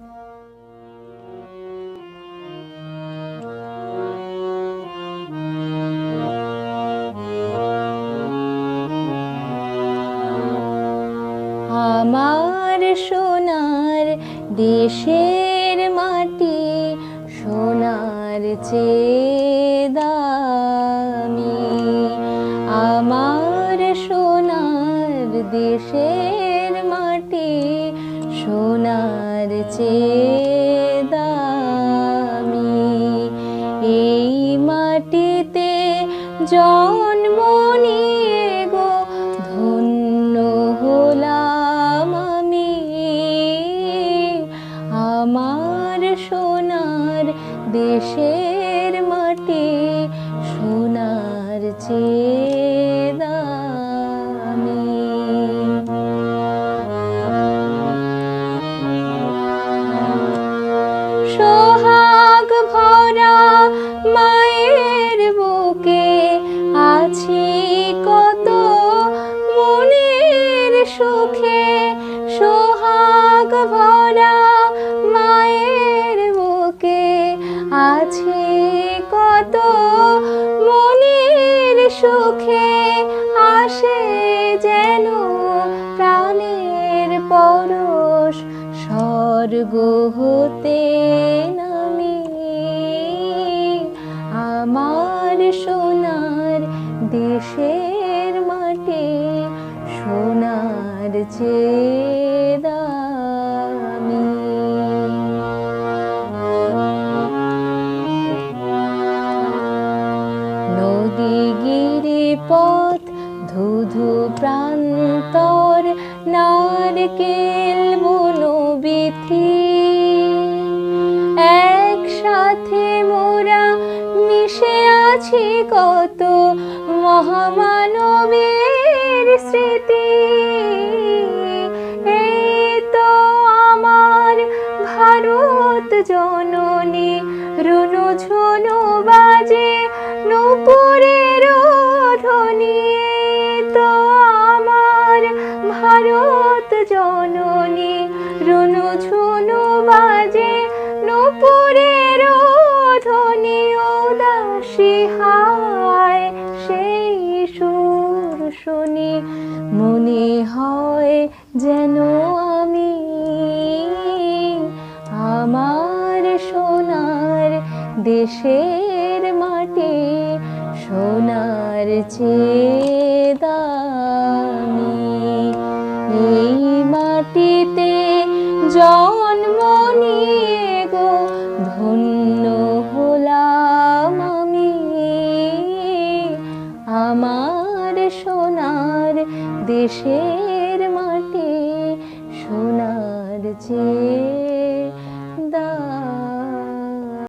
আমার সোনার দেশের মাটি সোনার চেয়ে দামি। আমার সোনার দেশের মাটি সোনার চেয়ে দামি। এই মাটিতে জন্ম নিয়ে গো ধন্য হলাম আমি। আমার সোনার দেশের মাটি সোনার চেয়ে দামি। সোহাগ ভরা মায়ের বুকে আছি কত মনের সুখে। সোহাগ ভরা মায়ের বুকে আছি কত মনের সুখে। আসে যেন প্রাণের পরশ স্বর্গ হতে নামি। আমার সোনার দেশের মাটি সোনার চেয়ে দামি। নদী গিরিপথ ধুধু প্রান্তর নারকেল বনবিথি একসাথে মোরা মিশে আছি কত মহামানবের স্মৃতি। এই তো আমার ভারত জননী রুনু ঝুনু বাজে নূপুরের ধ্বনি। তো আমার ভারত জননী রুনু ঝুনু বাজে নূপুরের ধ্বনি। উদাসী হায় সেই সুর শুনি মনে হয় যেন আমি। আমার সোনার দেশের মাটি সোনার চেয়ে দামি। এই মাটিতে জন্ম নিয়ে গো ধন্য হলাম আমি। আমার সোনার দেশের মাটি সোনার চেয়ে